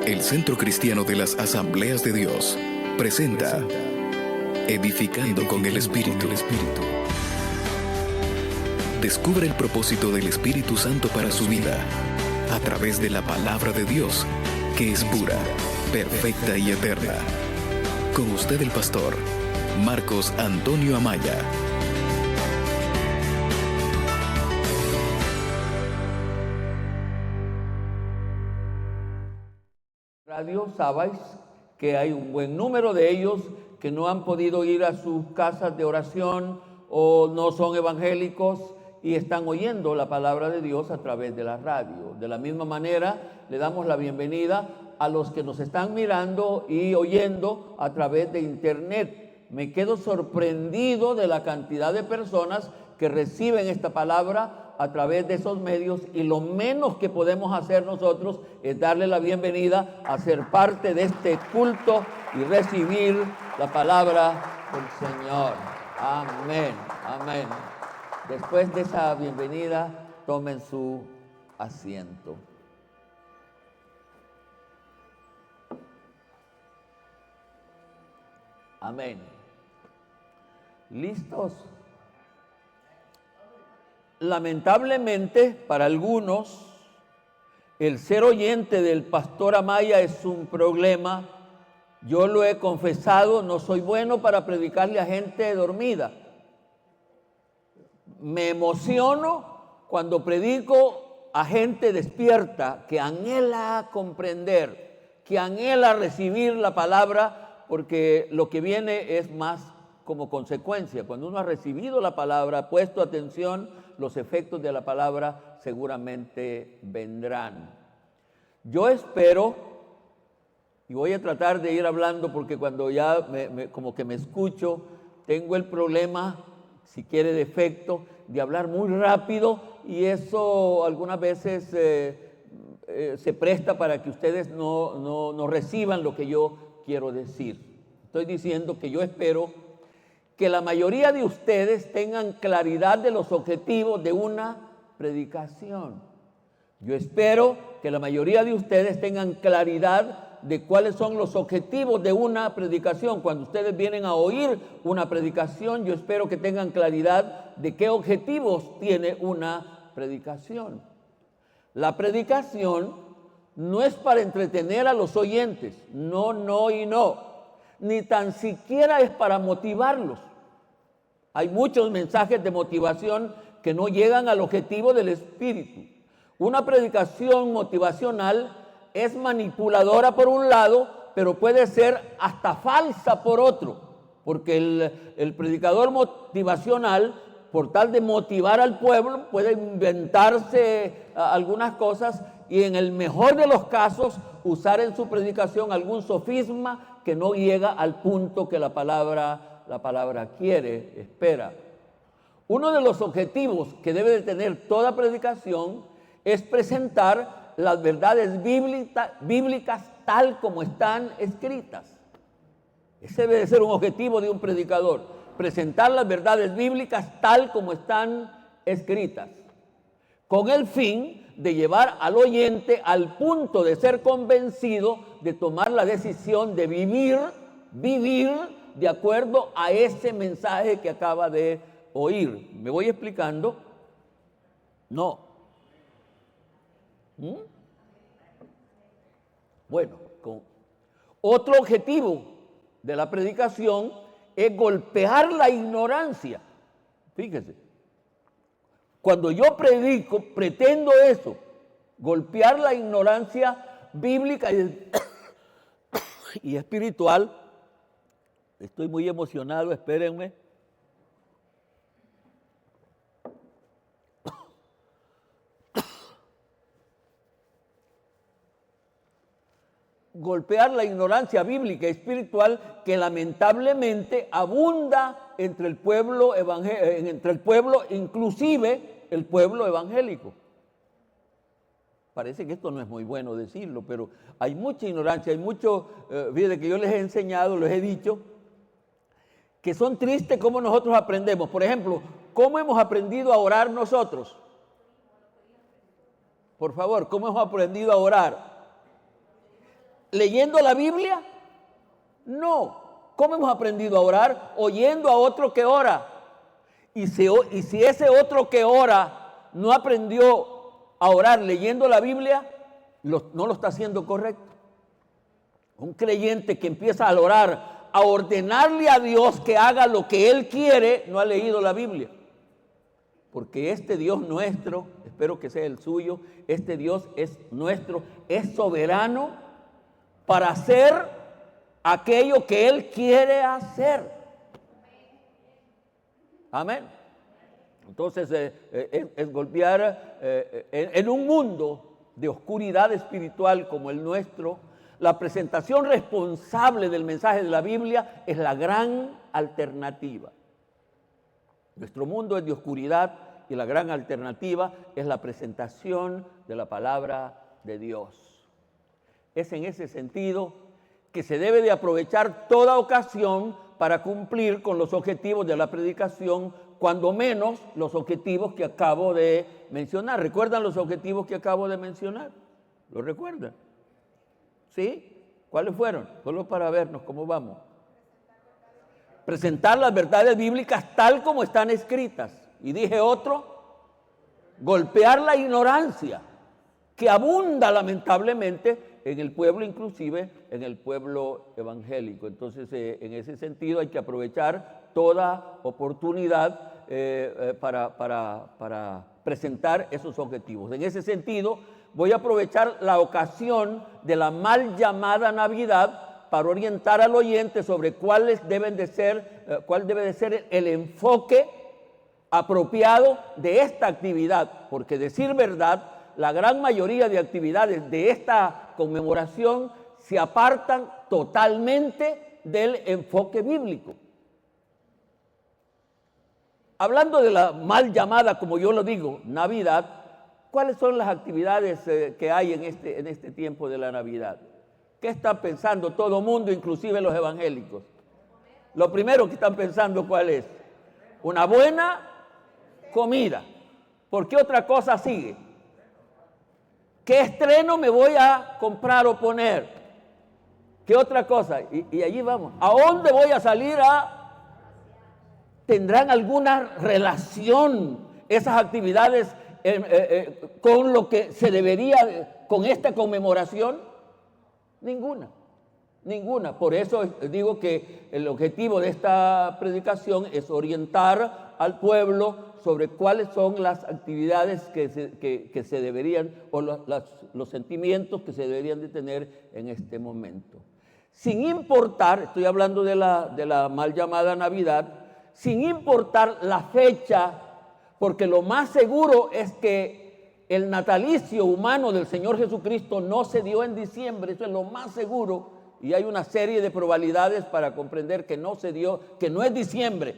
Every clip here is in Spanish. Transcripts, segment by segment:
El Centro Cristiano de las Asambleas de Dios presenta Edificando con el Espíritu. Descubre el propósito del Espíritu Santo para su vida a través de la palabra de Dios, que es pura, perfecta y eterna. Con usted el pastor Marcos Antonio Amaya. Radio, sabéis que hay un buen número de ellos que no han podido ir a sus casas de oración o no son evangélicos y están oyendo la palabra de Dios a través de la radio. De la misma manera, le damos la bienvenida a los que nos están mirando y oyendo a través de internet. Me quedo sorprendido de la cantidad de personas que reciben esta palabra a través de esos medios, y lo menos que podemos hacer nosotros es darle la bienvenida a ser parte de este culto y recibir la palabra del Señor. Amén, amén. Después de esa bienvenida, tomen su asiento. Amén. ¿Listos? Lamentablemente, para algunos, el ser oyente del pastor Amaya es un problema. Yo lo he confesado, no soy bueno para predicarle a gente dormida. Me emociono cuando predico a gente despierta, que anhela comprender, que anhela recibir la palabra, porque lo que viene es más como consecuencia. Cuando uno ha recibido la palabra, ha puesto atención, los efectos de la palabra seguramente vendrán. Yo espero, y voy a tratar de ir hablando porque cuando ya como que me escucho, tengo el problema, si quiere defecto, de hablar muy rápido, y eso algunas veces se presta para que ustedes no reciban lo que yo quiero decir. Estoy diciendo que yo espero que la mayoría de ustedes tengan claridad de los objetivos de una predicación. Yo espero que la mayoría de ustedes tengan claridad de cuáles son los objetivos de una predicación. Cuando ustedes vienen a oír una predicación, yo espero que tengan claridad de qué objetivos tiene una predicación. La predicación no es para entretener a los oyentes, no y no, ni tan siquiera es para motivarlos. Hay muchos mensajes de motivación que no llegan al objetivo del Espíritu. Una predicación motivacional es manipuladora por un lado, pero puede ser hasta falsa por otro, porque el predicador motivacional, por tal de motivar al pueblo, puede inventarse algunas cosas y en el mejor de los casos usar en su predicación algún sofisma que no llega al punto que la palabra quiere, espera. Uno de los objetivos que debe de tener toda predicación es presentar las verdades bíblicas tal como están escritas. Ese debe de ser un objetivo de un predicador, presentar las verdades bíblicas tal como están escritas, con el fin de llevar al oyente al punto de ser convencido de tomar la decisión de vivir de acuerdo a ese mensaje que acaba de oír. ¿Me voy explicando? No. Bueno, otro objetivo de la predicación es golpear la ignorancia. Fíjese, cuando yo predico, pretendo eso, golpear la ignorancia bíblica y espiritual. Estoy muy emocionado, espérenme. Golpear la ignorancia bíblica y espiritual que lamentablemente abunda entre el pueblo inclusive el pueblo evangélico. Parece que esto no es muy bueno decirlo, pero hay mucha ignorancia, hay mucho, fíjense que yo les he enseñado, les he dicho, que son tristes cómo nosotros aprendemos. Por ejemplo, ¿cómo hemos aprendido a orar nosotros? Por favor, ¿cómo hemos aprendido a orar? ¿Leyendo la Biblia? No. ¿Cómo hemos aprendido a orar? Oyendo a otro que ora. Y si ese otro que ora no aprendió a orar leyendo la Biblia, no lo está haciendo correcto. Un creyente que empieza a orar, a ordenarle a Dios que haga lo que Él quiere, no ha leído la Biblia. Porque este Dios nuestro, espero que sea el suyo, este Dios es nuestro, es soberano para hacer aquello que Él quiere hacer. Amén. Entonces es golpear en un mundo de oscuridad espiritual como el nuestro. La presentación responsable del mensaje de la Biblia es la gran alternativa. Nuestro mundo es de oscuridad y la gran alternativa es la presentación de la palabra de Dios. Es en ese sentido que se debe de aprovechar toda ocasión para cumplir con los objetivos de la predicación, cuando menos los objetivos que acabo de mencionar. ¿Recuerdan los objetivos que acabo de mencionar? ¿Lo recuerdan? ¿Sí? ¿Cuáles fueron? Solo para vernos cómo vamos. Presentar las verdades bíblicas tal como están escritas. Y dije otro, golpear la ignorancia que abunda lamentablemente en el pueblo, inclusive en el pueblo evangélico. Entonces, en ese sentido hay que aprovechar toda oportunidad para presentar esos objetivos. En ese sentido, voy a aprovechar la ocasión de la mal llamada Navidad para orientar al oyente sobre cuál debe de ser el enfoque apropiado de esta actividad, porque decir verdad, la gran mayoría de actividades de esta conmemoración se apartan totalmente del enfoque bíblico. Hablando de la mal llamada, como yo lo digo, Navidad, ¿cuáles son las actividades que hay en este tiempo de la Navidad? ¿Qué está pensando todo el mundo, inclusive los evangélicos? Lo primero que están pensando, ¿cuál es? Una buena comida. ¿Por qué otra cosa sigue? ¿Qué estreno me voy a comprar o poner? ¿Qué otra cosa? Y allí vamos. ¿A dónde voy a salir ¿Tendrán alguna relación esas actividades con lo que se debería, con esta conmemoración? Ninguna. Por eso digo que el objetivo de esta predicación es orientar al pueblo sobre cuáles son las actividades que se deberían, o los sentimientos que se deberían de tener en este momento. Sin importar, estoy hablando de la mal llamada Navidad, sin importar la fecha, porque lo más seguro es que el natalicio humano del Señor Jesucristo no se dio en diciembre, eso es lo más seguro, y hay una serie de probabilidades para comprender que no se dio, que no es diciembre,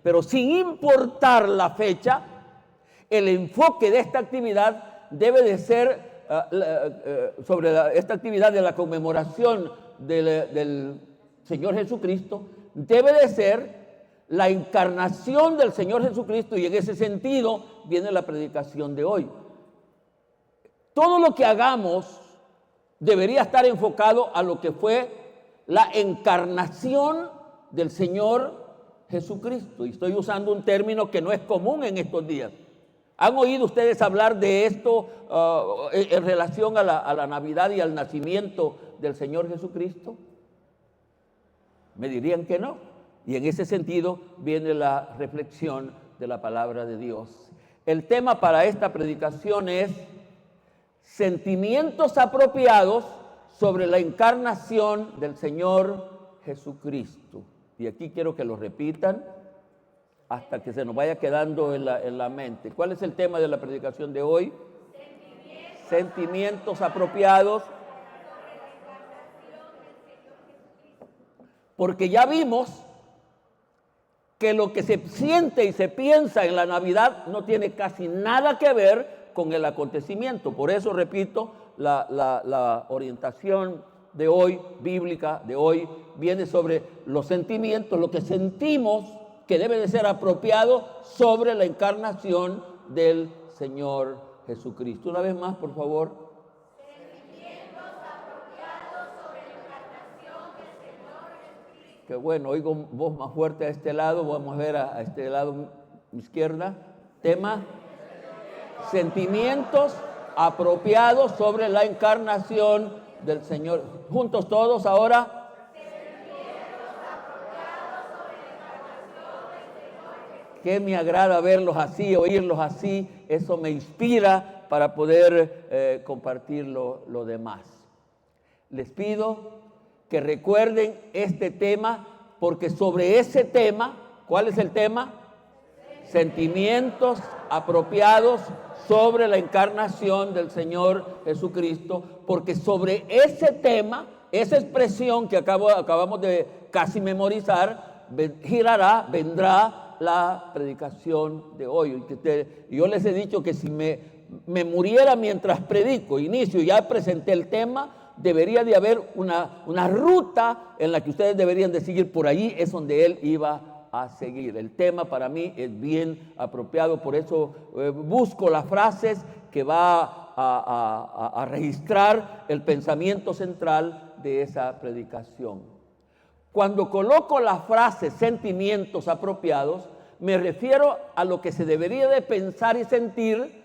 pero sin importar la fecha, el enfoque de esta actividad debe de ser sobre esta actividad de la conmemoración del Señor Jesucristo, debe de ser la encarnación del Señor Jesucristo, y en ese sentido viene la predicación de hoy. Todo lo que hagamos debería estar enfocado a lo que fue la encarnación del Señor Jesucristo. Y estoy usando un término que no es común en estos días. ¿Han oído ustedes hablar de esto en relación a la Navidad y al nacimiento del Señor Jesucristo? Me dirían que no. Y en ese sentido viene la reflexión de la palabra de Dios. El tema para esta predicación es sentimientos apropiados sobre la encarnación del Señor Jesucristo. Y aquí quiero que lo repitan hasta que se nos vaya quedando en la mente. ¿Cuál es el tema de la predicación de hoy? Sentimientos apropiados. Porque ya vimos que lo que se siente y se piensa en la Navidad no tiene casi nada que ver con el acontecimiento. Por eso, repito, la orientación de hoy, bíblica de hoy, viene sobre los sentimientos, lo que sentimos que debe de ser apropiado sobre la encarnación del Señor Jesucristo. Una vez más, por favor. Sentimientos Qué bueno, oigo voz más fuerte a este lado. Vamos a ver a este lado, mi izquierda. Tema: sentimientos apropiados sobre la encarnación del Señor. Juntos todos ahora. Que me agrada verlos así, oírlos así. Eso me inspira para poder compartir lo demás. Les pido que recuerden este tema, porque sobre ese tema, ¿cuál es el tema? Sentimientos apropiados sobre la encarnación del Señor Jesucristo, porque sobre ese tema, esa expresión que acabamos de casi memorizar, vendrá la predicación de hoy. Yo les he dicho que si me muriera mientras predico, inicio, ya presenté el tema, debería de haber una ruta en la que ustedes deberían de seguir. Por allí es donde él iba a seguir. El tema para mí es bien apropiado, por eso busco las frases que va a registrar el pensamiento central de esa predicación. Cuando coloco la frase sentimientos apropiados, me refiero a lo que se debería de pensar y sentir,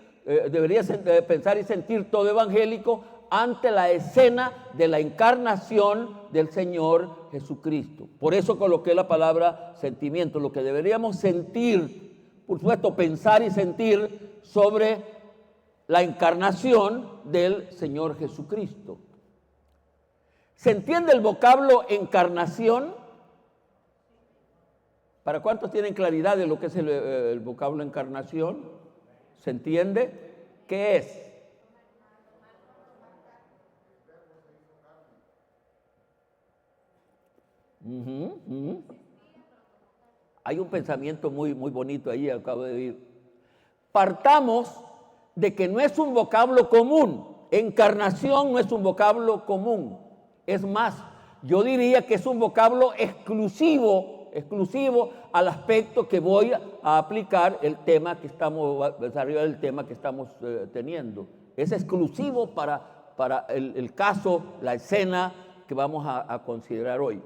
pensar y sentir todo evangélico ante la escena de la encarnación del Señor Jesucristo. Por eso coloqué la palabra sentimiento, lo que deberíamos sentir, por supuesto, pensar y sentir sobre la encarnación del Señor Jesucristo. ¿Se entiende el vocablo encarnación? ¿Para cuántos tienen claridad de lo que es el vocablo encarnación? ¿Se entiende? ¿Qué es? Hay un pensamiento muy bonito ahí, acabo de oír. Partamos de que no es un vocablo común. Encarnación no es un vocablo común. Es más, yo diría que es un vocablo exclusivo al aspecto que voy a aplicar el tema que estamos, desarrollar el tema que estamos teniendo. Es exclusivo para el caso, la escena que vamos a considerar hoy.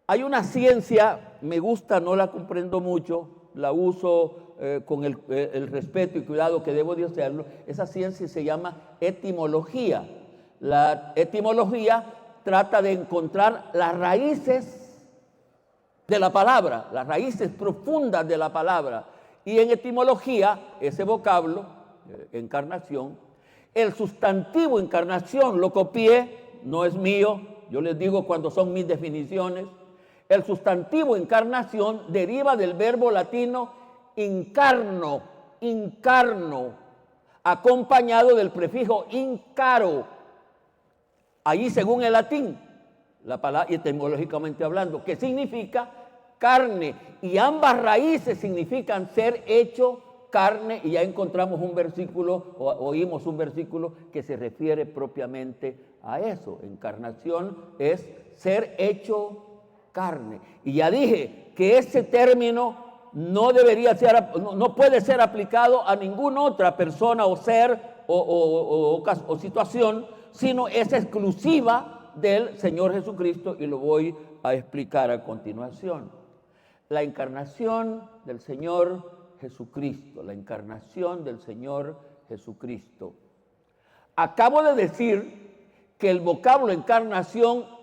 Hay una ciencia, me gusta, no la comprendo mucho, la uso con el respeto y cuidado que debo de hacerlo. Esa ciencia se llama etimología. La etimología trata de encontrar las raíces de la palabra, las raíces profundas de la palabra. Y en etimología, ese vocablo, encarnación, el sustantivo encarnación lo copié, no es mío, yo les digo cuando son mis definiciones. El sustantivo encarnación deriva del verbo latino incarno, acompañado del prefijo incaro. Allí, según el latín, la palabra, etimológicamente hablando, que significa carne, y ambas raíces significan ser hecho carne, y ya encontramos un versículo, oímos un versículo que se refiere propiamente a eso. Encarnación es ser hecho carne. Y ya dije que ese término no puede ser aplicado a ninguna otra persona o ser o situación, sino es exclusiva del Señor Jesucristo, y lo voy a explicar a continuación. La encarnación del Señor Jesucristo, la encarnación del Señor Jesucristo. Acabo de decir que el vocablo encarnación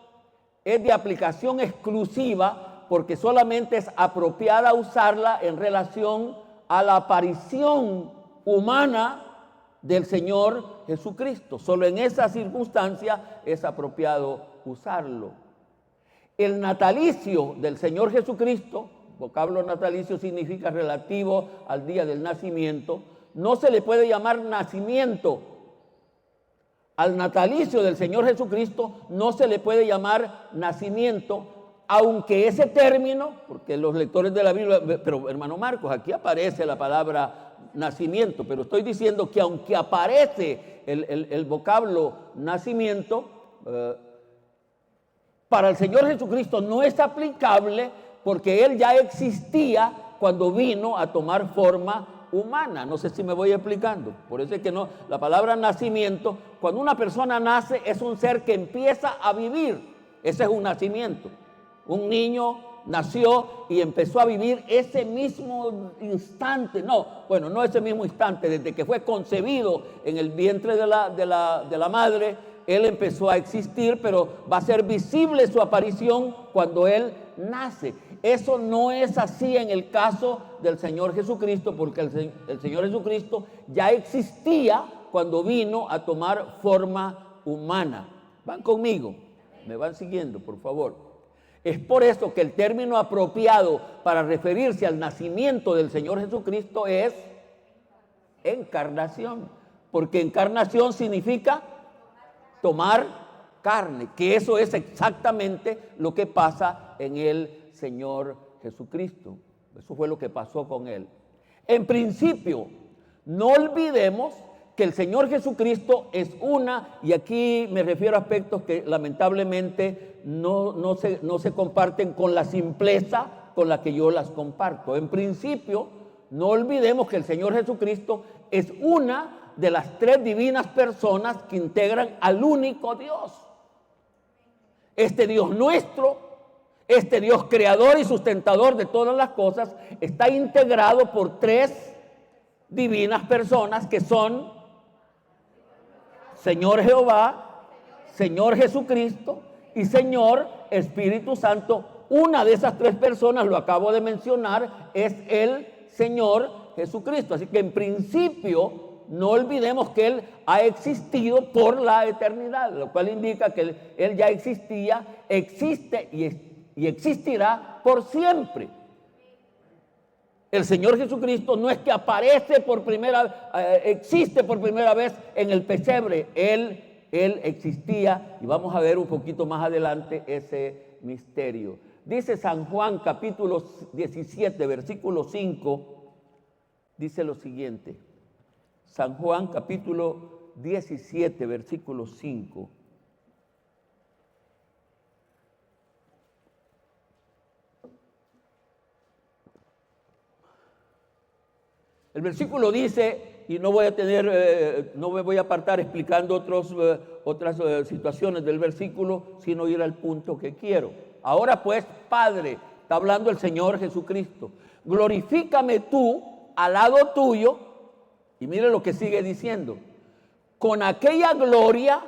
es de aplicación exclusiva porque solamente es apropiada usarla en relación a la aparición humana del Señor Jesucristo. Solo en esa circunstancia es apropiado usarlo. El natalicio del Señor Jesucristo, vocablo natalicio significa relativo al día del nacimiento, no se le puede llamar nacimiento. Al natalicio del Señor Jesucristo no se le puede llamar nacimiento, aunque ese término, porque los lectores de la Biblia, pero hermano Marcos, aquí aparece la palabra nacimiento, pero estoy diciendo que aunque aparece el vocablo nacimiento, para el Señor Jesucristo no es aplicable porque Él ya existía cuando vino a tomar forma humana. No sé si me voy explicando. Por eso es que no, la palabra nacimiento, cuando una persona nace, es un ser que empieza a vivir. Ese es un nacimiento. Un niño nació y empezó a vivir ese mismo instante, no ese mismo instante, desde que fue concebido en el vientre de la madre, él empezó a existir, pero va a ser visible su aparición cuando él nace. Eso no es así en el caso del Señor Jesucristo, porque el Señor Jesucristo ya existía cuando vino a tomar forma humana. ¿Van conmigo? ¿Me van siguiendo, por favor? Es por eso que el término apropiado para referirse al nacimiento del Señor Jesucristo es encarnación, porque encarnación significa tomar carne, que eso es exactamente lo que pasa en el Señor Jesucristo. Eso fue lo que pasó con él. En principio, no olvidemos que el Señor Jesucristo es y aquí me refiero a aspectos que lamentablemente no se comparten con la simpleza con la que yo las comparto. En principio, no olvidemos que el Señor Jesucristo es una de las tres divinas personas que integran al único Dios. Este Dios nuestro, este Dios creador y sustentador de todas las cosas, está integrado por tres divinas personas que son Señor Jehová, Señor Jesucristo y Señor Espíritu Santo. Una de esas tres personas, lo acabo de mencionar, es el Señor Jesucristo. Así que en principio no olvidemos que Él ha existido por la eternidad, lo cual indica que Él ya existía, existe y existirá por siempre. El Señor Jesucristo no es que existe por primera vez en el pesebre. Él existía, y vamos a ver un poquito más adelante ese misterio. Dice San Juan capítulo 17, versículo 5, dice lo siguiente. San Juan capítulo 17, versículo 5. El versículo dice, y no me voy a apartar explicando otras situaciones del versículo, sino ir al punto que quiero. Ahora pues, Padre, está hablando el Señor Jesucristo, glorifícame tú al lado tuyo, y mire lo que sigue diciendo, con aquella gloria,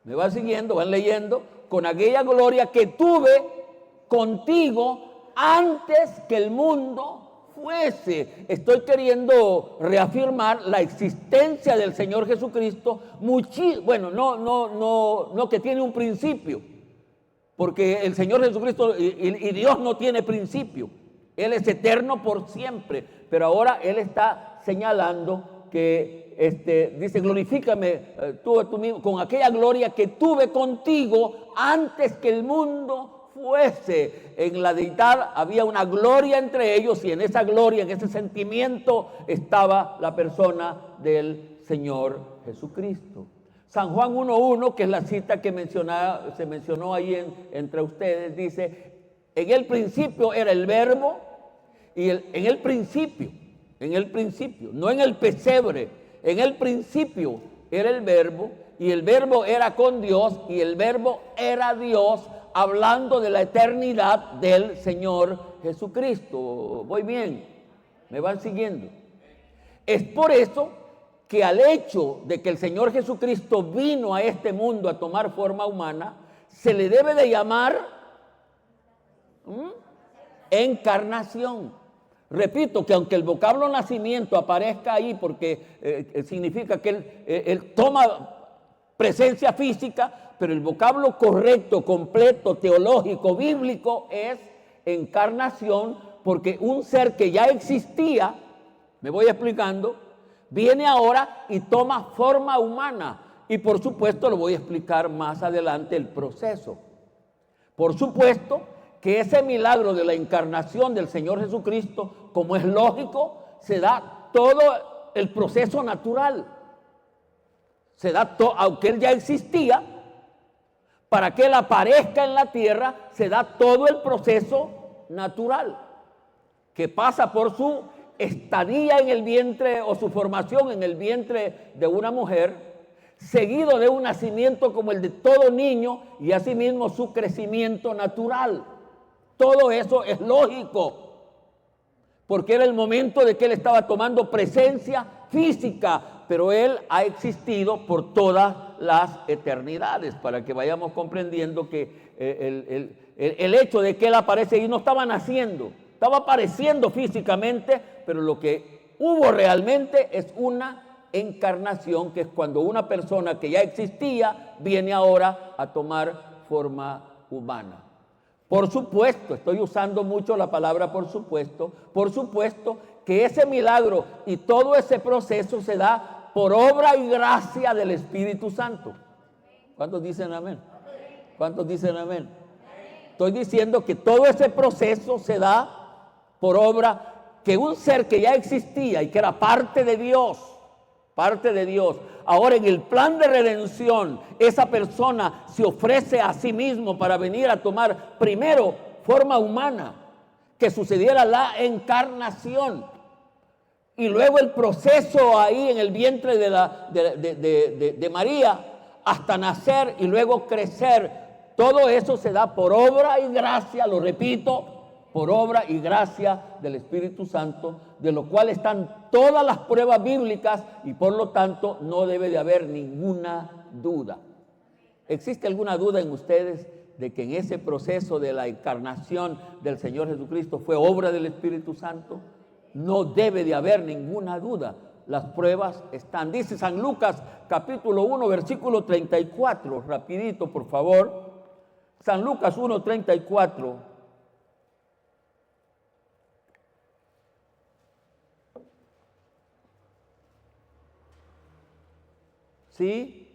me van siguiendo, van leyendo, con aquella gloria que tuve contigo antes que el mundo fuese. Estoy queriendo reafirmar la existencia del Señor Jesucristo, no que tiene un principio, porque el Señor Jesucristo y Dios no tiene principio. Él es eterno por siempre, pero ahora Él está señalando que dice, glorifícame tú mismo con aquella gloria que tuve contigo antes que el mundo fuese. En la deidad había una gloria entre ellos, y en esa gloria, en ese sentimiento, estaba la persona del Señor Jesucristo. San Juan 1:1, que es la cita que se mencionó ahí entre ustedes, dice, en el principio era el verbo, y en el principio, no en el pesebre, en el principio era el verbo, y el verbo era con Dios, y el verbo era Dios, hablando de la eternidad del Señor Jesucristo. ¿Voy bien? ¿Me van siguiendo? Es por eso que al hecho de que el Señor Jesucristo vino a este mundo a tomar forma humana, se le debe de llamar encarnación. Repito que aunque el vocablo nacimiento aparezca ahí porque significa que él toma presencia física, pero el vocablo correcto, completo, teológico, bíblico es encarnación, porque un ser que ya existía, me voy explicando, viene ahora y toma forma humana. Y por supuesto lo voy a explicar más adelante el proceso. Por supuesto que ese milagro de la encarnación del Señor Jesucristo, como es lógico, se da todo el proceso natural. Se da aunque Él ya existía, para que Él aparezca en la tierra, se da todo el proceso natural, que pasa por su estadía en el vientre o su formación en el vientre de una mujer, seguido de un nacimiento como el de todo niño y asimismo su crecimiento natural. Todo eso es lógico, porque era el momento de que él estaba tomando presencia física, pero él ha existido por todas las eternidades, para que vayamos comprendiendo que el hecho de que él aparece y no estaba naciendo, estaba apareciendo físicamente, pero lo que hubo realmente es una encarnación, que es cuando una persona que ya existía viene ahora a tomar forma humana. Por supuesto, estoy usando mucho la palabra por supuesto que ese milagro y todo ese proceso se da por obra y gracia del Espíritu Santo. ¿Cuántos dicen amén? ¿Cuántos dicen amén? Estoy diciendo que todo ese proceso se da por obra, que un ser que ya existía y que era parte de Dios, ahora en el plan de redención, esa persona se ofrece a sí mismo para venir a tomar primero forma humana, que sucediera la encarnación, y luego el proceso ahí en el vientre de María hasta nacer y luego crecer. Todo eso se da por obra y gracia, lo repito, por obra y gracia del Espíritu Santo, de lo cual están todas las pruebas bíblicas y por lo tanto no debe de haber ninguna duda. ¿Existe alguna duda en ustedes de que en ese proceso de la encarnación del Señor Jesucristo fue obra del Espíritu Santo? No debe de haber ninguna duda. Las pruebas están. Dice San Lucas capítulo 1 versículo 34, rapidito por favor. San Lucas 1:34. ¿Sí?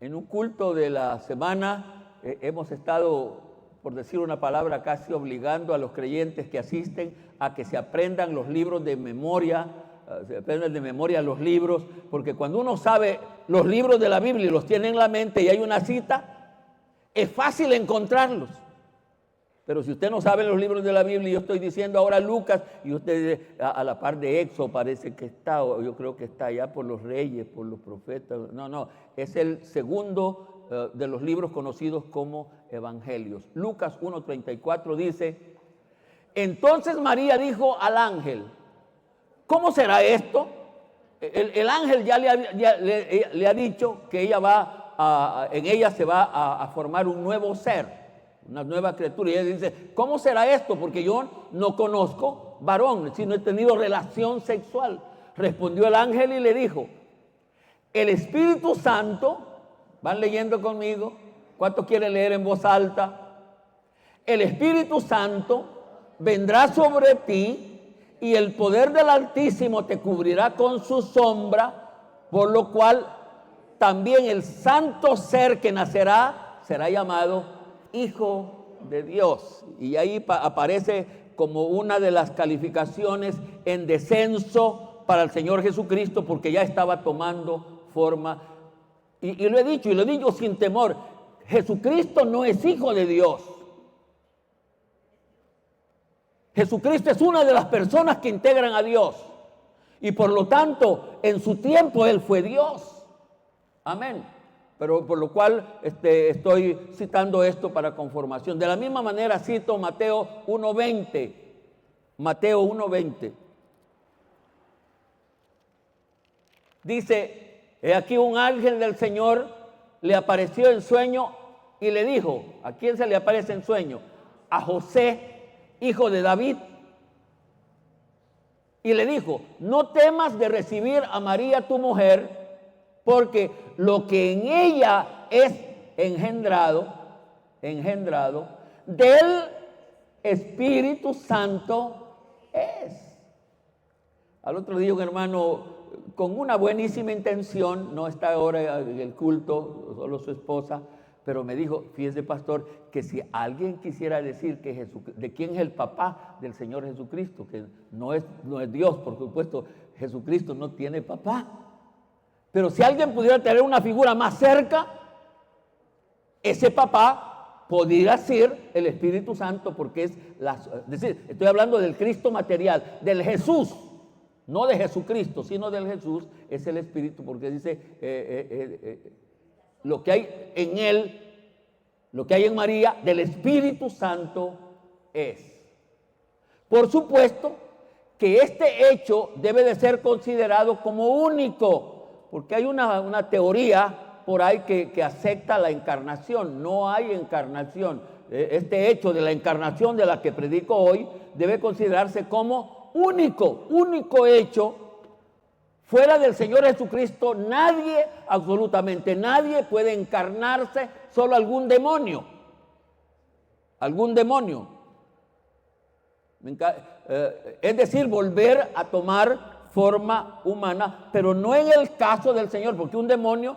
En un culto de la semana hemos estado, por decir una palabra, casi obligando a los creyentes que asisten a que se aprendan los libros de memoria, se aprendan de memoria los libros, porque cuando uno sabe los libros de la Biblia y los tiene en la mente y hay una cita, es fácil encontrarlos. Pero si usted no sabe los libros de la Biblia, yo estoy diciendo ahora Lucas, y usted a la par de Éxodo parece que está, o yo creo que está allá por los reyes, por los profetas. No, es el segundo de los libros conocidos como evangelios. Lucas 1:34 dice: entonces María dijo al ángel, ¿cómo será esto? El ángel ya le ha dicho que en ella se va a formar un nuevo ser, una nueva criatura, y ella dice, ¿cómo será esto? Porque yo no conozco varón, si no he tenido relación sexual. Respondió el ángel y le dijo, el Espíritu Santo, ¿van leyendo conmigo? ¿Cuántos quieren leer en voz alta? El Espíritu Santo vendrá sobre ti y el poder del Altísimo te cubrirá con su sombra, por lo cual también el santo ser que nacerá será llamado Hijo de Dios. Y ahí aparece como una de las calificaciones en descenso para el Señor Jesucristo, porque ya estaba tomando forma. Y lo he dicho sin temor, Jesucristo no es hijo de Dios. Jesucristo es una de las personas que integran a Dios. Y por lo tanto, en su tiempo Él fue Dios. Amén. Pero por lo cual estoy citando esto para conformación. De la misma manera cito Mateo 1:20. Mateo 1:20. Dice, he aquí un ángel del Señor le apareció en sueño y le dijo, ¿a quién se le aparece en sueño? A José, hijo de David. Y le dijo, no temas de recibir a María tu mujer, porque lo que en ella es engendrado del Espíritu Santo es. Al otro día un hermano con una buenísima intención, no está ahora en el culto, solo su esposa, pero me dijo, fíjese pastor, que si alguien quisiera decir que de quién es el papá del Señor Jesucristo, que no es Dios, por supuesto, Jesucristo no tiene papá. Pero si alguien pudiera tener una figura más cerca, ese papá podría ser el Espíritu Santo, porque es decir, estoy hablando del Cristo material, del Jesús, no de Jesucristo, sino del Jesús, es el Espíritu, porque dice lo que hay en Él, lo que hay en María, del Espíritu Santo es. Por supuesto que este hecho debe de ser considerado como único, porque hay una teoría por ahí que acepta la encarnación. No hay encarnación. Este hecho de la encarnación de la que predico hoy debe considerarse como único hecho. Fuera del Señor Jesucristo, nadie, absolutamente nadie puede encarnarse, solo algún demonio. Es decir, volver a tomar forma humana, pero no en el caso del Señor, porque un demonio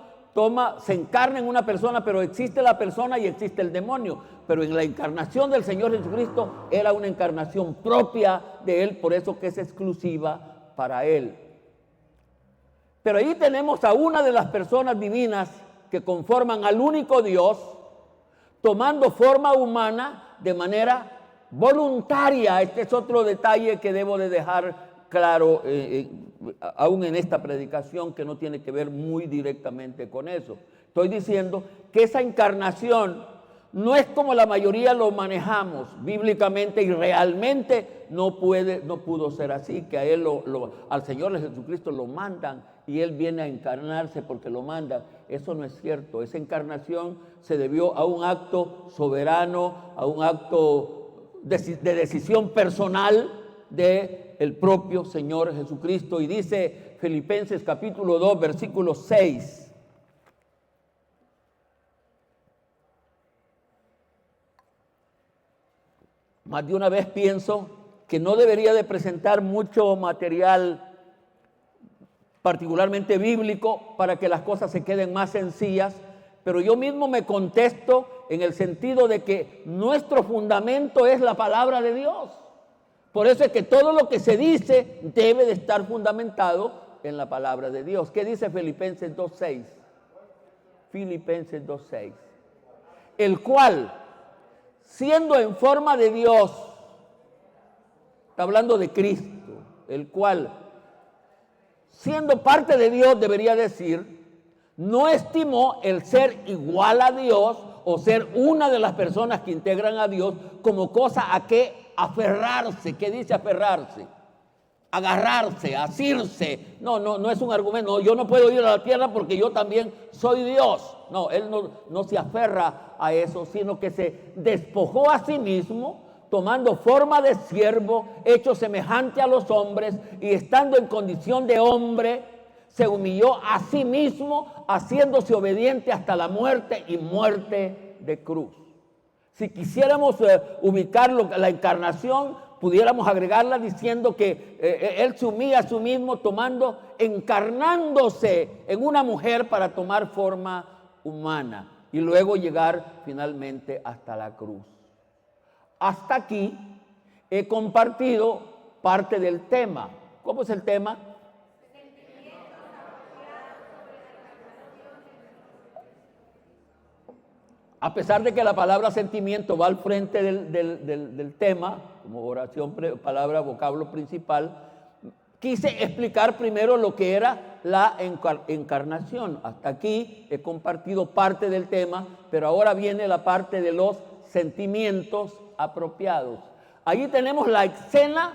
se encarna en una persona, pero existe la persona y existe el demonio. Pero en la encarnación del Señor Jesucristo era una encarnación propia de Él, por eso que es exclusiva para Él. Pero ahí tenemos a una de las personas divinas que conforman al único Dios, tomando forma humana de manera voluntaria. Este es otro detalle que debo de dejar claro aún en esta predicación, que no tiene que ver muy directamente con eso. Estoy diciendo que esa encarnación no es como la mayoría lo manejamos bíblicamente, y realmente no pudo ser así, que a él al Señor Jesucristo lo mandan y Él viene a encarnarse porque lo mandan. Eso no es cierto. Esa encarnación se debió a un acto soberano, a un acto de decisión personal del propio Señor Jesucristo. Y dice Filipenses capítulo 2, versículo 6. Más de una vez pienso que no debería de presentar mucho material, particularmente bíblico, para que las cosas se queden más sencillas, pero yo mismo me contesto en el sentido de que nuestro fundamento es la palabra de Dios. Por eso es que todo lo que se dice debe de estar fundamentado en la palabra de Dios. ¿Qué dice Filipenses 2.6? Filipenses 2.6. El cual, siendo en forma de Dios, está hablando de Cristo, el cual, siendo parte de Dios, debería decir, no estimó el ser igual a Dios o ser una de las personas que integran a Dios como cosa a que aferrarse. ¿Qué dice aferrarse? Agarrarse, asirse. No es un argumento. No, yo no puedo ir a la tierra porque yo también soy Dios. No, él no se aferra a eso, sino que se despojó a sí mismo, tomando forma de siervo, hecho semejante a los hombres, y estando en condición de hombre, se humilló a sí mismo, haciéndose obediente hasta la muerte y muerte de cruz. Si quisiéramos ubicar la encarnación, pudiéramos agregarla diciendo que Él se humilla a sí mismo, encarnándose en una mujer para tomar forma humana y luego llegar finalmente hasta la cruz. Hasta aquí he compartido parte del tema. ¿Cómo es el tema? A pesar de que la palabra sentimiento va al frente del tema, como oración, palabra, vocablo principal, quise explicar primero lo que era la encarnación. Hasta aquí he compartido parte del tema, pero ahora viene la parte de los sentimientos apropiados. Allí tenemos la escena,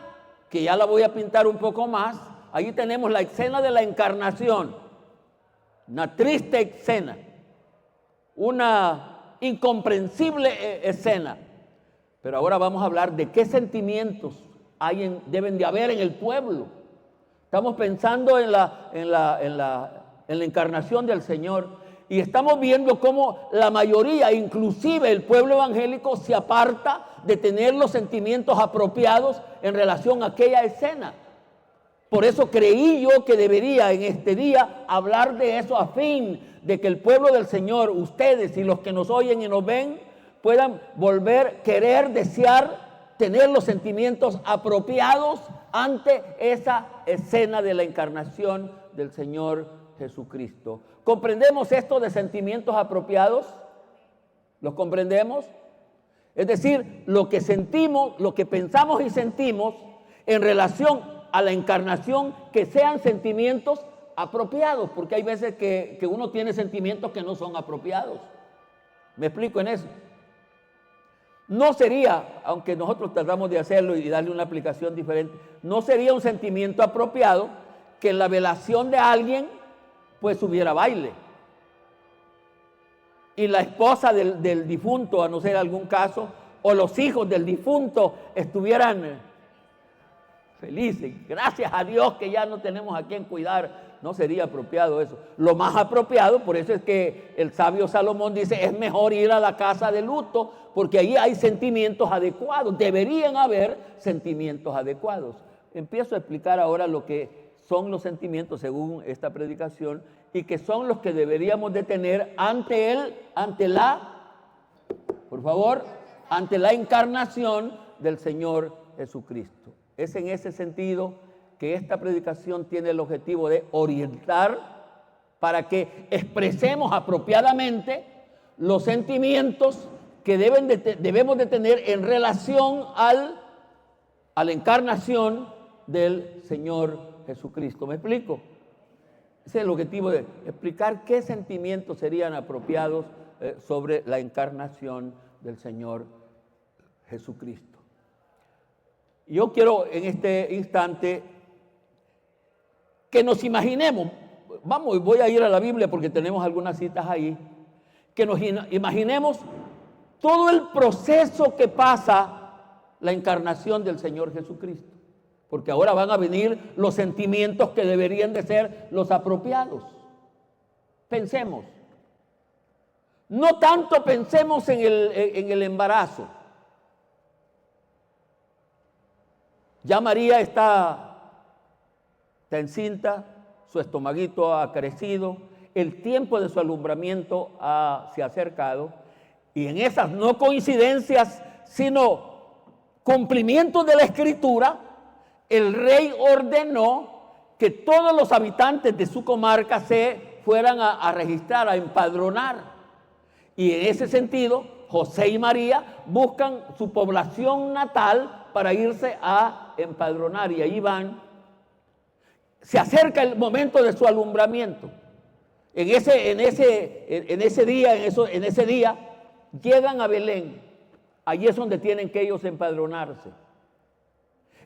que ya la voy a pintar un poco más. Allí tenemos la escena de la encarnación, una triste escena, una incomprensible escena. Pero ahora vamos a hablar de qué sentimientos deben de haber en el pueblo. Estamos pensando en la encarnación del Señor y estamos viendo cómo la mayoría, inclusive el pueblo evangélico, se aparta de tener los sentimientos apropiados en relación a aquella escena. Por eso creí yo que debería en este día hablar de eso, a fin de que el pueblo del Señor, ustedes y los que nos oyen y nos ven, puedan volver, querer, desear, tener los sentimientos apropiados ante esa escena de la encarnación del Señor Jesucristo. ¿Comprendemos esto de sentimientos apropiados? ¿Los comprendemos? Es decir, lo que sentimos, lo que pensamos y sentimos en relación a la encarnación que sean sentimientos apropiados, porque hay veces que uno tiene sentimientos que no son apropiados. ¿Me explico en eso? No sería, aunque nosotros tratamos de hacerlo y darle una aplicación diferente, no sería un sentimiento apropiado que en la velación de alguien pues hubiera baile. Y la esposa del difunto, a no ser algún caso, o los hijos del difunto estuvieran felices. Gracias a Dios que ya no tenemos a quien cuidar. No sería apropiado eso. Lo más apropiado, por eso es que el sabio Salomón dice, es mejor ir a la casa de luto, porque ahí hay sentimientos adecuados. Deberían haber sentimientos adecuados. Empiezo a explicar ahora lo que son los sentimientos según esta predicación y que son los que deberíamos de tener ante la encarnación del Señor Jesucristo. Es en ese sentido que esta predicación tiene el objetivo de orientar para que expresemos apropiadamente los sentimientos que debemos de tener en relación a la encarnación del Señor Jesucristo. ¿Me explico? Ese es el objetivo de explicar qué sentimientos serían apropiados sobre la encarnación del Señor Jesucristo. Yo quiero en este instante que nos imaginemos, voy a ir a la Biblia porque tenemos algunas citas ahí, que nos imaginemos todo el proceso que pasa la encarnación del Señor Jesucristo. Porque ahora van a venir los sentimientos que deberían de ser los apropiados. Pensemos. No tanto pensemos en el embarazo. Ya María está encinta, su estomaguito ha crecido, el tiempo de su alumbramiento se ha acercado, y en esas no coincidencias, sino cumplimientos de la Escritura, el rey ordenó que todos los habitantes de su comarca se fueran a registrar, a empadronar. Y en ese sentido, José y María buscan su población natal para irse a empadronar. Y ahí van. Se acerca el momento de su alumbramiento. En ese día llegan a Belén. Allí es donde tienen que ellos empadronarse.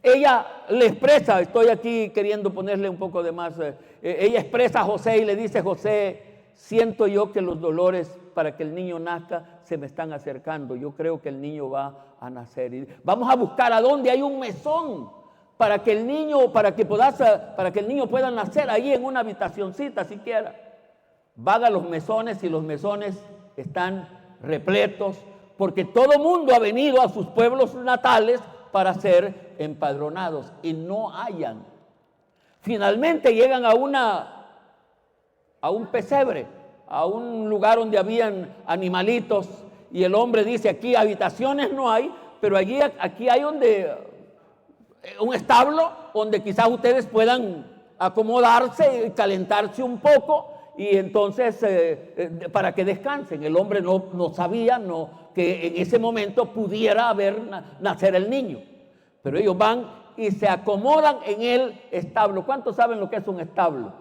Ella le expresa, estoy aquí queriendo ponerle un poco de más, ella expresa a José y le dice: José, siento yo que los dolores para que el niño nazca se me están acercando. Yo creo que el niño va a nacer. Y vamos a buscar a dónde hay un mesón para que el niño pueda nacer ahí en una habitacioncita siquiera. Van a los mesones y los mesones están repletos porque todo mundo ha venido a sus pueblos natales para ser empadronados y no hallan. Finalmente llegan a un pesebre, a un lugar donde habían animalitos, y el hombre dice: aquí habitaciones no hay, pero aquí hay un establo donde quizás ustedes puedan acomodarse y calentarse un poco, y entonces para que descansen. El hombre no sabía que en ese momento pudiera nacer el niño, pero ellos van y se acomodan en el establo. ¿Cuántos saben lo que es un establo?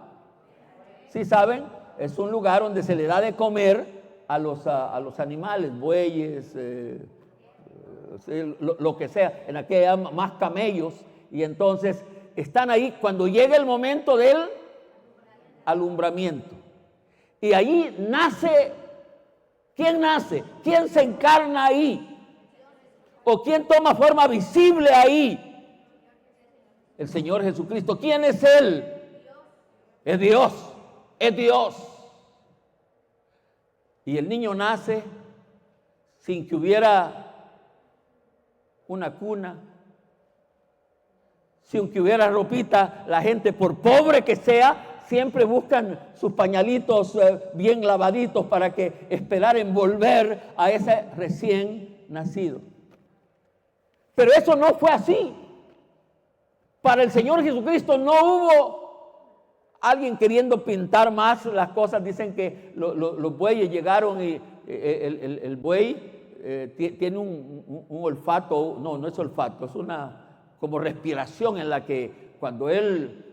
¿Sí saben? Es un lugar donde se le da de comer a los animales, bueyes, lo que sea. En aquella más camellos, y entonces están ahí cuando llega el momento del alumbramiento. Y ahí nace. ¿Quién nace? ¿Quién se encarna ahí? ¿O quién toma forma visible ahí? El Señor Jesucristo. ¿Quién es Él? Es Dios. Es Dios. Y el niño nace sin que hubiera una cuna, sin que hubiera ropita. La gente, por pobre que sea, siempre buscan sus pañalitos bien lavaditos para que esperar envolver a ese recién nacido. Pero eso no fue así. Para el Señor Jesucristo no hubo alguien queriendo pintar más las cosas. Dicen que los bueyes llegaron y el buey tiene un olfato. No es olfato, es una como respiración en la que cuando él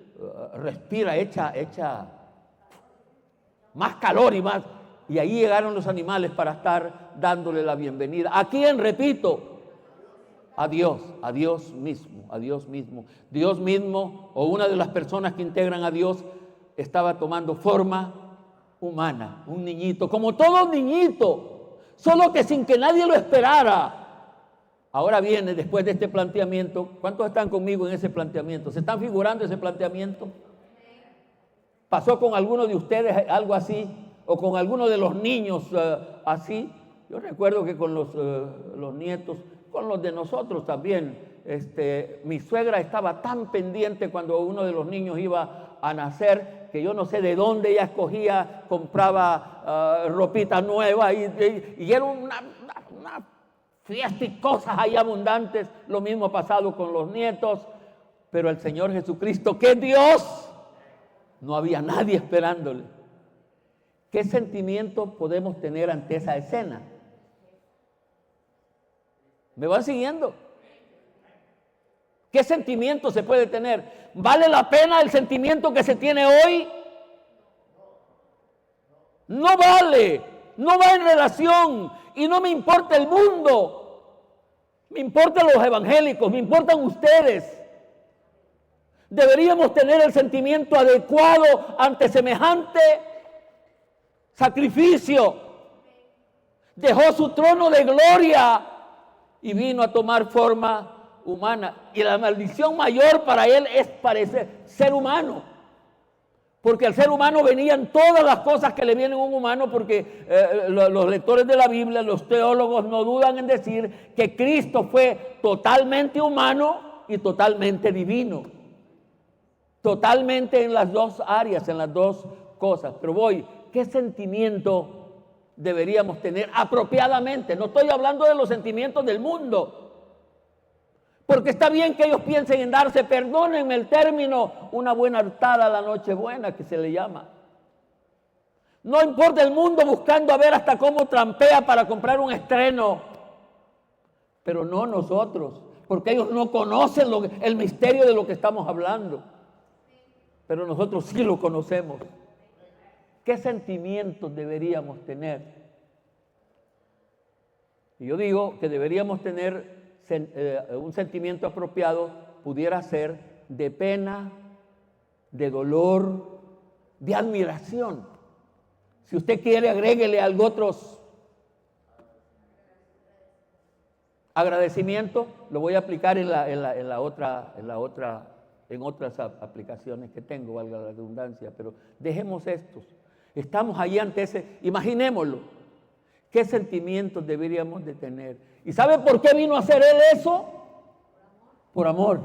respira, echa más calor y más. Y ahí llegaron los animales para estar dándole la bienvenida. ¿A quién? Repito, a Dios mismo, a Dios mismo. Dios mismo, o una de las personas que integran a Dios, estaba tomando forma humana, un niñito, como todo niñito, solo que sin que nadie lo esperara. Ahora viene, después de este planteamiento, ¿cuántos están conmigo en ese planteamiento? ¿Se están figurando ese planteamiento? ¿Pasó con alguno de ustedes algo así? ¿O con alguno de los niños así? Yo recuerdo que con los nietos, con los de nosotros también, mi suegra estaba tan pendiente cuando uno de los niños iba a nacer, que yo no sé de dónde ella escogía, compraba ropita nueva y era una fiesta y cosas ahí abundantes. Lo mismo ha pasado con los nietos, pero el Señor Jesucristo, que es Dios, no había nadie esperándole. ¿Qué sentimiento podemos tener ante esa escena? ¿Me van siguiendo? ¿Qué sentimiento se puede tener? ¿Vale la pena el sentimiento que se tiene hoy? No vale, no va en relación, y no me importa el mundo. Me importan los evangélicos, me importan ustedes. Deberíamos tener el sentimiento adecuado ante semejante sacrificio. Dejó su trono de gloria y vino a tomar forma humana. Y la maldición mayor para él es parecer ser humano. Porque al ser humano venían todas las cosas que le vienen a un humano, porque los lectores de la Biblia, los teólogos, no dudan en decir que Cristo fue totalmente humano y totalmente divino. Totalmente en las dos áreas, en las dos cosas. Pero ¿qué sentimiento deberíamos tener apropiadamente? No estoy hablando de los sentimientos del mundo. Porque está bien que ellos piensen en darse, perdónenme el término, una buena hartada a la Nochebuena, que se le llama. No importa el mundo buscando a ver hasta cómo trampea para comprar un estreno. Pero no nosotros, porque ellos no conocen el misterio de lo que estamos hablando. Pero nosotros sí lo conocemos. ¿Qué sentimientos deberíamos tener? Y yo digo que deberíamos tener un sentimiento apropiado, pudiera ser de pena, de dolor, de admiración. Si usted quiere, agréguele algo otros. Agradecimiento, lo voy a aplicar en otras aplicaciones que tengo, valga la redundancia, pero dejemos estos. Estamos allí ante ese, imaginémoslo. ¿Qué sentimientos deberíamos de tener? ¿Y sabe por qué vino a hacer él eso? Por amor.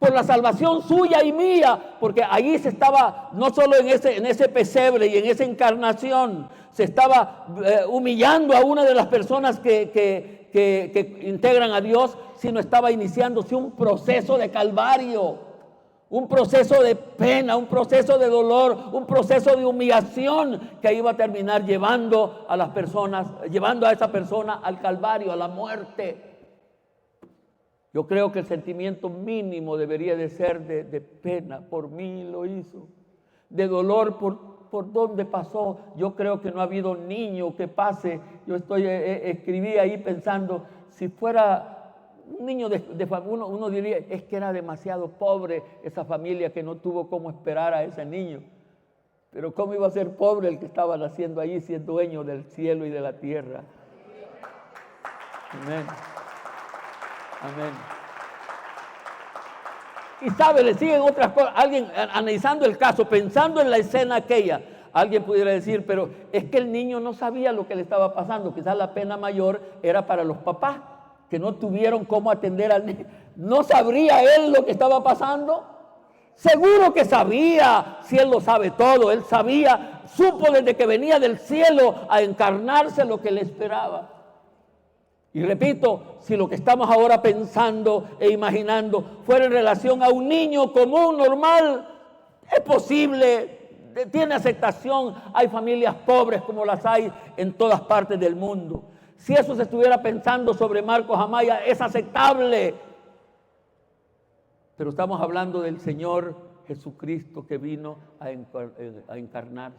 Por la salvación suya y mía, porque allí se estaba, no solo en ese pesebre y en esa encarnación, se estaba humillando a una de las personas que integran a Dios, sino estaba iniciándose un proceso de calvario. Un proceso de pena, un proceso de dolor, un proceso de humillación que iba a terminar llevando a las personas, llevando a esa persona al calvario, a la muerte. Yo creo que el sentimiento mínimo debería de ser de pena, por mí lo hizo, de dolor por dónde pasó. Yo creo que no ha habido niño que pase. Yo escribí ahí pensando, si fuera un niño uno diría, es que era demasiado pobre esa familia que no tuvo cómo esperar a ese niño. Pero ¿cómo iba a ser pobre el que estaba naciendo allí, siendo dueño del cielo y de la tierra? Amén. Amén. Y sabe, le siguen otras cosas. Alguien analizando el caso, pensando en la escena aquella, alguien pudiera decir, pero es que el niño no sabía lo que le estaba pasando. Quizás la pena mayor era para los papás, que no tuvieron cómo atender al niño. ¿No sabría él lo que estaba pasando? Seguro que sabía, si él lo sabe todo. Él sabía, supo desde que venía del cielo a encarnarse lo que le esperaba. Y repito, si lo que estamos ahora pensando e imaginando fuera en relación a un niño común, normal, es posible, tiene aceptación. Hay familias pobres como las hay en todas partes del mundo. Si eso se estuviera pensando sobre Marcos Amaya, es aceptable. pero estamos hablando del Señor Jesucristo que vino a encarnarse.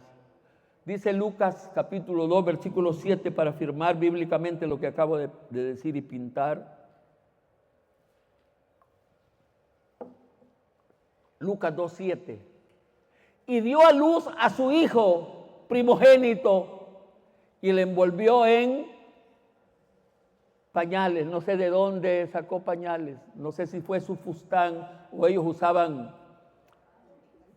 Dice Lucas capítulo 2, versículo 7, para afirmar bíblicamente lo que acabo de decir y pintar. Lucas 2, 7. Y dio a luz a su hijo primogénito y le envolvió en pañales. No sé de dónde sacó pañales. No sé si fue su fustán o ellos usaban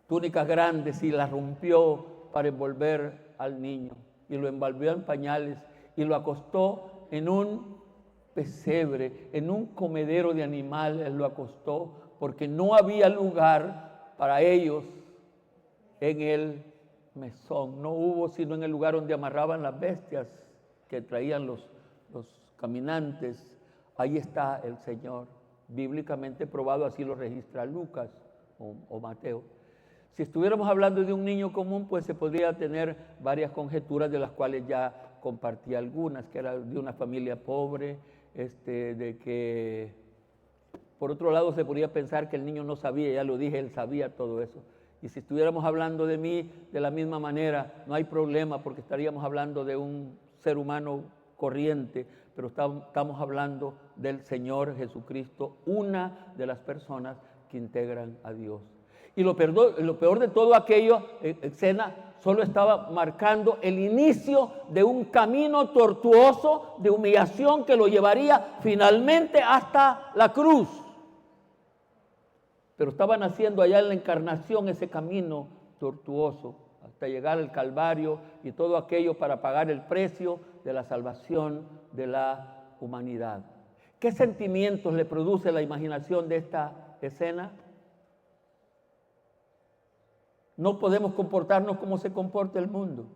túnicas grandes y las rompió para envolver al niño. Y lo envolvió en pañales y lo acostó en un pesebre, en un comedero de animales lo acostó, porque no había lugar para ellos en el mesón. No hubo sino en el lugar donde amarraban las bestias que traían los caminantes. Ahí está el Señor, bíblicamente probado, así lo registra Lucas o Mateo. Si estuviéramos hablando de un niño común, pues se podría tener varias conjeturas, de las cuales ya compartí algunas, que era de una familia pobre, de que por otro lado se podría pensar que el niño no sabía, ya lo dije, él sabía todo eso. Y si estuviéramos hablando de mí de la misma manera, no hay problema, porque estaríamos hablando de un ser humano corriente, pero estamos hablando del Señor Jesucristo, una de las personas que integran a Dios. Y lo peor de todo aquello, escena, solo estaba marcando el inicio de un camino tortuoso de humillación que lo llevaría finalmente hasta la cruz. Pero estaban haciendo allá en la encarnación ese camino tortuoso hasta llegar al Calvario y todo aquello para pagar el precio de la salvación de la humanidad. ¿Qué sentimientos le produce la imaginación de esta escena? No podemos comportarnos como se comporta el mundo.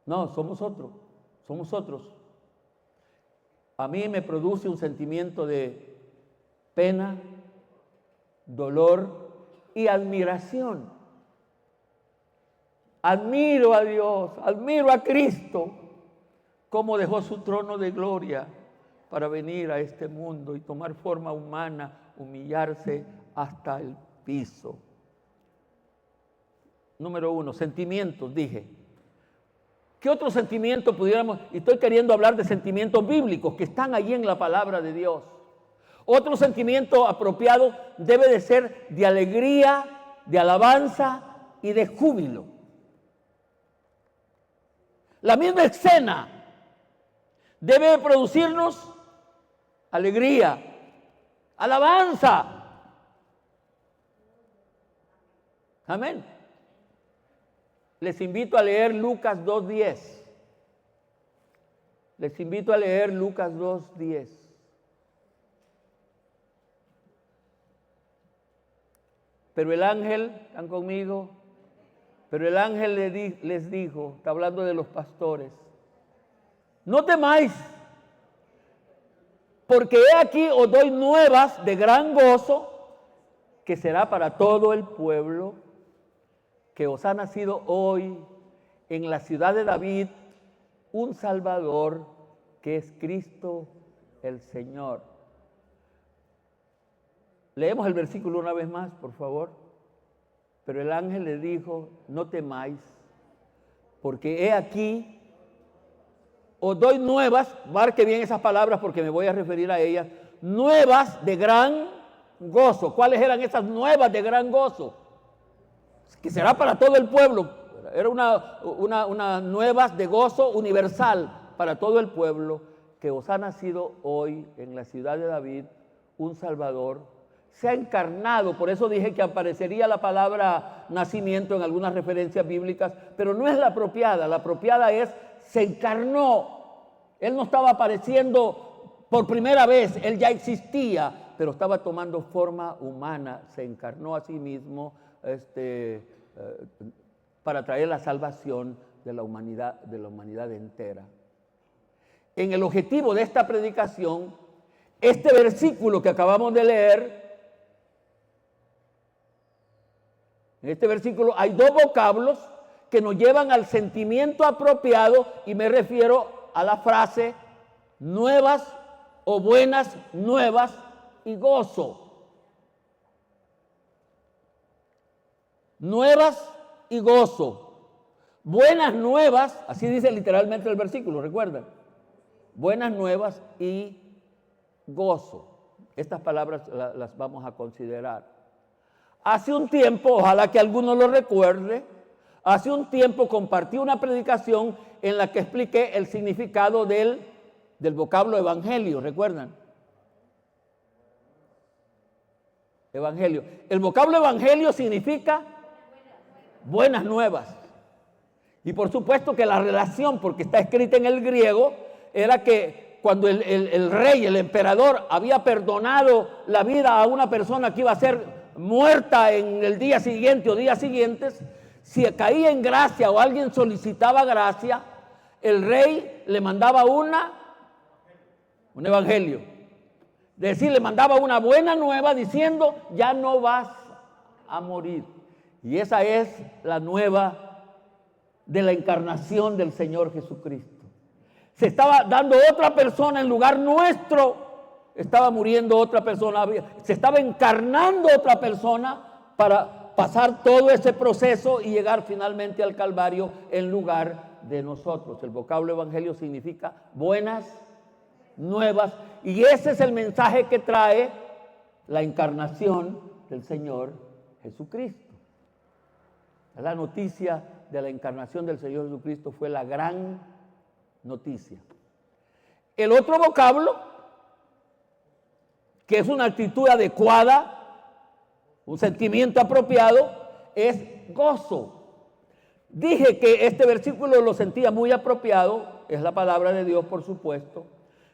No, somos otros. A mí me produce un sentimiento de pena, dolor y admiración. Admiro a Dios, admiro a Cristo, cómo dejó su trono de gloria para venir a este mundo y tomar forma humana, humillarse hasta el piso. Número 1, sentimientos, dije. ¿Qué otro sentimiento pudiéramos? Y estoy queriendo hablar de sentimientos bíblicos que están allí en la palabra de Dios. Otro sentimiento apropiado debe de ser de alegría, de alabanza y de júbilo. La misma escena debe de producirnos alegría, alabanza. Amén. Les invito a leer Lucas 2:10. Les invito a leer Lucas 2:10. Pero el ángel, ¿están conmigo? Pero el ángel les dijo, está hablando de los pastores, no temáis, porque he aquí os doy nuevas de gran gozo, que será para todo el pueblo, que os ha nacido hoy en la ciudad de David un Salvador, que es Cristo el Señor. Leemos el versículo una vez más, por favor. Pero el ángel le dijo, no temáis, porque he aquí, os doy nuevas, marque bien esas palabras porque me voy a referir a ellas, nuevas de gran gozo. ¿Cuáles eran esas nuevas de gran gozo? Que será para todo el pueblo. Era una nuevas de gozo universal para todo el pueblo, que os ha nacido hoy en la ciudad de David un Salvador. Se ha encarnado, por eso dije que aparecería la palabra nacimiento en algunas referencias bíblicas, pero no es la apropiada es se encarnó. Él no estaba apareciendo por primera vez, él ya existía, pero estaba tomando forma humana, se encarnó a sí mismo para traer la salvación de la humanidad entera. En el objetivo de esta predicación, este versículo que acabamos de leer, en este versículo hay dos vocablos que nos llevan al sentimiento apropiado, y me refiero a la frase nuevas o buenas nuevas y gozo. nuevas y gozo. Buenas nuevas, así dice literalmente el versículo, ¿recuerdan? Buenas nuevas y gozo. Estas palabras las vamos a considerar. Hace un tiempo, ojalá que alguno lo recuerde, hace un tiempo compartí una predicación en la que expliqué el significado del vocablo evangelio, ¿recuerdan? Evangelio. El vocablo evangelio significa buenas nuevas. Y por supuesto que la relación, porque está escrita en el griego, era que cuando el rey, el emperador, había perdonado la vida a una persona que iba a ser muerta en el día siguiente o días siguientes, si caía en gracia o alguien solicitaba gracia, el rey le mandaba un evangelio. Es decir, le mandaba una buena nueva diciendo, ya no vas a morir. Y esa es la nueva de la encarnación del Señor Jesucristo. Se estaba dando otra persona en lugar nuestro, estaba muriendo otra persona, se estaba encarnando otra persona para pasar todo ese proceso y llegar finalmente al Calvario en lugar de nosotros. El vocablo evangelio significa buenas nuevas, y ese es el mensaje que trae la encarnación del Señor Jesucristo. La noticia de la encarnación del Señor Jesucristo fue la gran noticia. El otro vocablo, que es una actitud adecuada, un sentimiento apropiado, es gozo. Dije que este versículo lo sentía muy apropiado, es la palabra de Dios, por supuesto,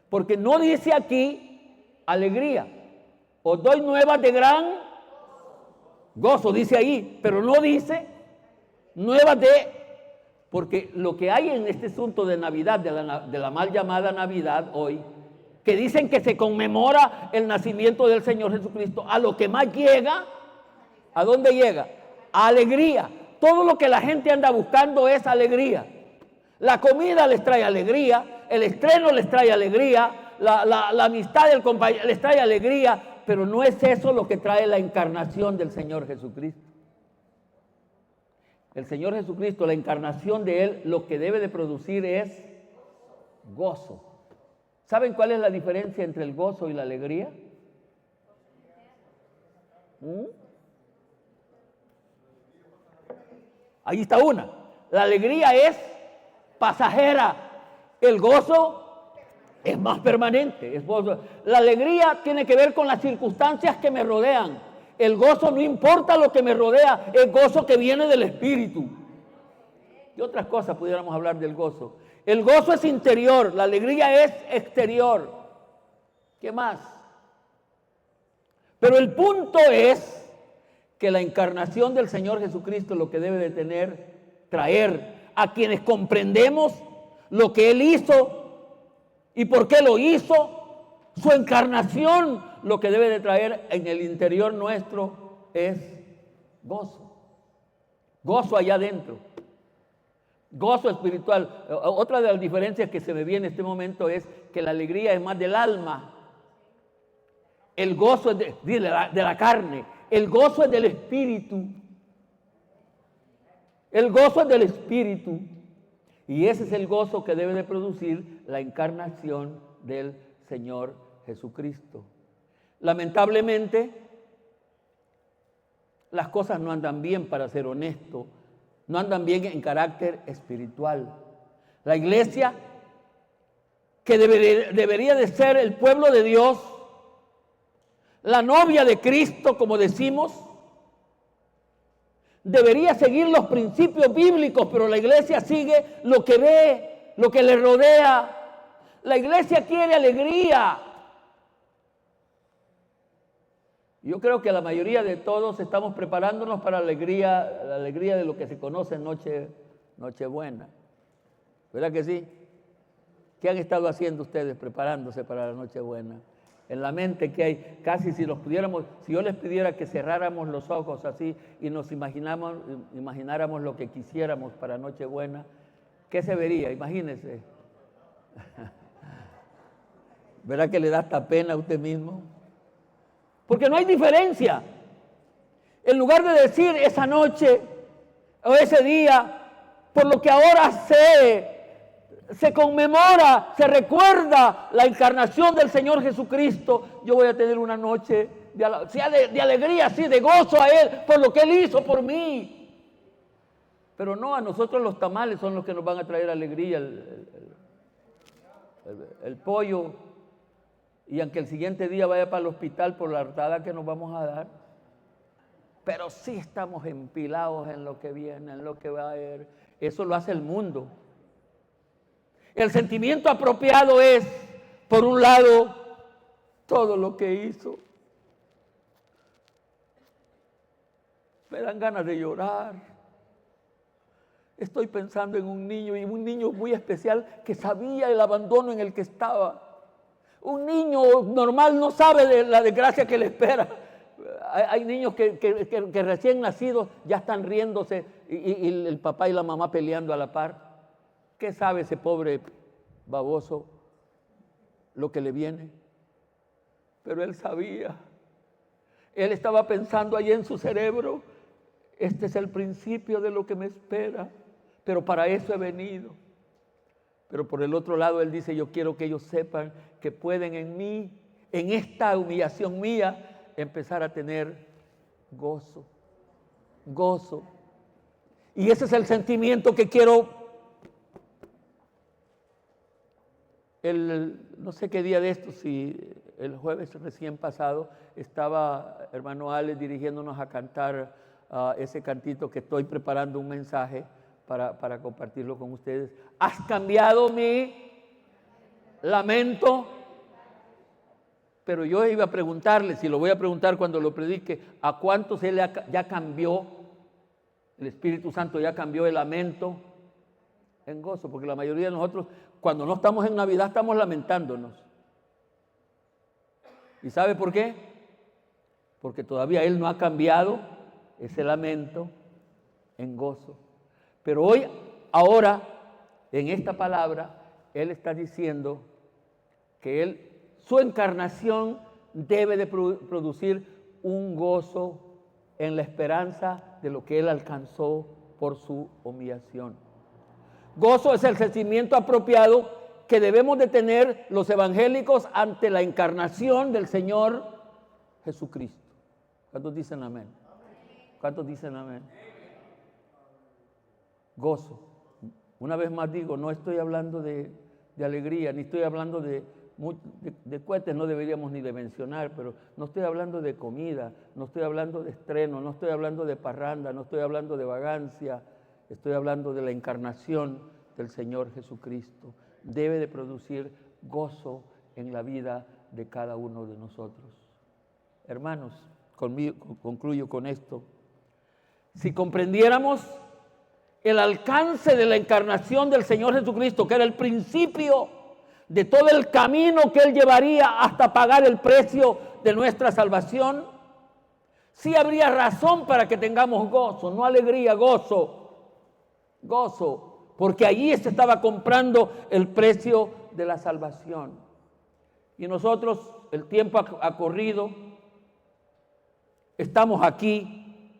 porque no dice aquí alegría. Os doy nuevas de gran gozo, dice ahí, pero no dice nuevas de, porque lo que hay en este asunto de Navidad, de la mal llamada Navidad hoy, que dicen que se conmemora el nacimiento del Señor Jesucristo, a lo que más llega, ¿a dónde llega? A alegría. Todo lo que la gente anda buscando es alegría. La comida les trae alegría, el estreno les trae alegría, la amistad del compañero les trae alegría, pero no es eso lo que trae la encarnación del Señor Jesucristo. El Señor Jesucristo, la encarnación de Él, lo que debe de producir es gozo. ¿Saben cuál es la diferencia entre el gozo y la alegría? Ahí está una. La alegría es pasajera. El gozo es más permanente. La alegría tiene que ver con las circunstancias que me rodean. El gozo no importa lo que me rodea, es gozo que viene del Espíritu. Y otras cosas pudiéramos hablar del gozo. El gozo es interior, la alegría es exterior. ¿Qué más? Pero el punto es que la encarnación del Señor Jesucristo lo que debe de traer a quienes comprendemos lo que Él hizo y por qué lo hizo, su encarnación, lo que debe de traer en el interior nuestro es gozo. Gozo allá adentro. Gozo espiritual. Otra de las diferencias que se me viene en este momento es que la alegría es más del alma. El gozo es de la carne. El gozo es del espíritu. El gozo es del espíritu. Y ese es el gozo que debe de producir la encarnación del Señor Jesucristo. Lamentablemente, las cosas no andan bien, para ser honesto. No andan bien en carácter espiritual. La iglesia, que debería de ser el pueblo de Dios, la novia de Cristo, como decimos, debería seguir los principios bíblicos, pero la iglesia sigue lo que ve, lo que le rodea. La iglesia quiere alegría. Yo creo que la mayoría de todos estamos preparándonos para la alegría de lo que se conoce en Nochebuena. ¿Verdad que sí? ¿Qué han estado haciendo ustedes preparándose para la Nochebuena? En la mente que hay, casi si yo les pidiera que cerráramos los ojos así y nos imagináramos lo que quisiéramos para Nochebuena, ¿qué se vería? Imagínense. ¿Verdad que le da hasta pena a usted mismo? Porque no hay diferencia. En lugar de decir esa noche o ese día, por lo que ahora se conmemora, se recuerda la encarnación del Señor Jesucristo, yo voy a tener una noche de alegría, sí, de gozo a Él, por lo que Él hizo por mí. Pero no, a nosotros los tamales son los que nos van a traer alegría, el pollo, y aunque el siguiente día vaya para el hospital por la hartada que nos vamos a dar, pero sí estamos empilados en lo que viene, en lo que va a haber. Eso lo hace el mundo. El sentimiento apropiado es, por un lado, todo lo que hizo. Me dan ganas de llorar. Estoy pensando en un niño, y un niño muy especial que sabía el abandono en el que estaba. Un niño normal no sabe de la desgracia que le espera. Hay niños que recién nacidos ya están riéndose y el papá y la mamá peleando a la par. ¿Qué sabe ese pobre baboso lo que le viene? Pero él sabía. Él estaba pensando allí en su cerebro, este es el principio de lo que me espera, pero para eso he venido. Pero por el otro lado él dice, yo quiero que ellos sepan que pueden en mí, en esta humillación mía, empezar a tener gozo, gozo. Y ese es el sentimiento que quiero. No sé qué día de esto, si el jueves recién pasado, estaba hermano Alex dirigiéndonos a cantar ese cantito que estoy preparando un mensaje para compartirlo con ustedes. Has cambiado mi lamento. Pero yo iba a preguntarle, si lo voy a preguntar cuando lo predique, ¿a cuántos él ya cambió? El Espíritu Santo ya cambió el lamento en gozo, porque la mayoría de nosotros, cuando no estamos en Navidad, estamos lamentándonos. ¿Y sabe por qué? Porque todavía él no ha cambiado ese lamento en gozo. Pero hoy, ahora, en esta palabra, él está diciendo que su encarnación debe de producir un gozo en la esperanza de lo que él alcanzó por su humillación. Gozo es el sentimiento apropiado que debemos de tener los evangélicos ante la encarnación del Señor Jesucristo. ¿Cuántos dicen amén? ¿Cuántos dicen amén? Gozo. Una vez más digo, no estoy hablando de alegría, ni estoy hablando de cohetes, no deberíamos ni de mencionar, pero no estoy hablando de comida, no estoy hablando de estreno, no estoy hablando de parranda, no estoy hablando de vagancia, estoy hablando de la encarnación del Señor Jesucristo. Debe de producir gozo en la vida de cada uno de nosotros. Hermanos, concluyo con esto. Si comprendiéramos el alcance de la encarnación del Señor Jesucristo, que era el principio de todo el camino que Él llevaría hasta pagar el precio de nuestra salvación, sí habría razón para que tengamos gozo, no alegría, gozo, porque allí se estaba comprando el precio de la salvación. Y nosotros, el tiempo ha corrido, estamos aquí,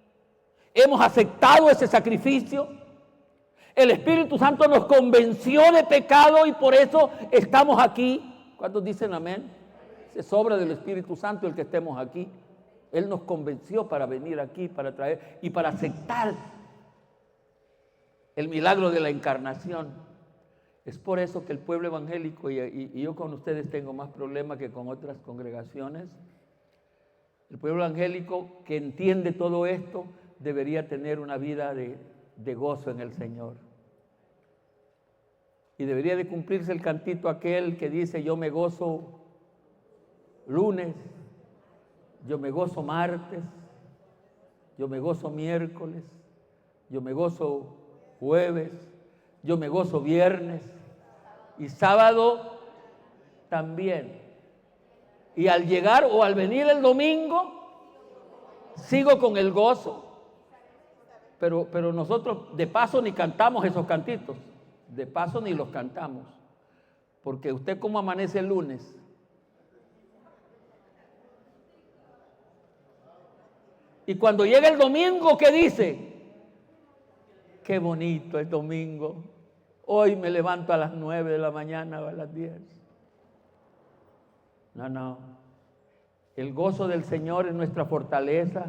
hemos aceptado ese sacrificio. El Espíritu Santo nos convenció de pecado y por eso estamos aquí. ¿Cuántos dicen amén? Se sobra del Espíritu Santo el que estemos aquí. Él nos convenció para venir aquí, para traer y para aceptar el milagro de la encarnación. Es por eso que el pueblo evangélico, y yo con ustedes tengo más problemas que con otras congregaciones, el pueblo evangélico que entiende todo esto debería tener una vida de gozo en el Señor. Y debería de cumplirse el cantito aquel que dice, yo me gozo lunes, yo me gozo martes, yo me gozo miércoles, yo me gozo jueves, yo me gozo viernes y sábado también. Y al llegar o al venir el domingo, sigo con el gozo. Pero nosotros de paso ni cantamos esos cantitos, de paso ni los cantamos, porque usted cómo amanece el lunes. Y cuando llega el domingo, ¿qué dice? Qué bonito es domingo. Hoy me levanto a las 9 de la mañana o a las 10. No. El gozo del Señor es nuestra fortaleza.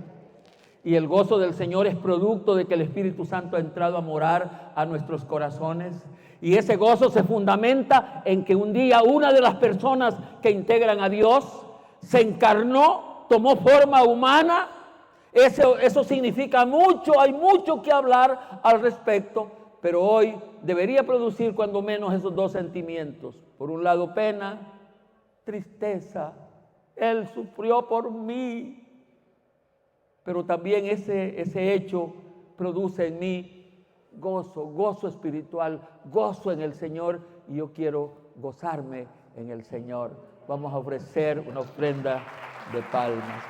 Y el gozo del Señor es producto de que el Espíritu Santo ha entrado a morar a nuestros corazones. Y ese gozo se fundamenta en que un día una de las personas que integran a Dios se encarnó, tomó forma humana. Eso significa mucho, hay mucho que hablar al respecto, pero hoy debería producir cuando menos esos dos sentimientos. Por un lado, pena, tristeza. Él sufrió por mí. Pero también ese hecho produce en mí gozo espiritual, gozo en el Señor, y yo quiero gozarme en el Señor. Vamos a ofrecer una ofrenda de palmas.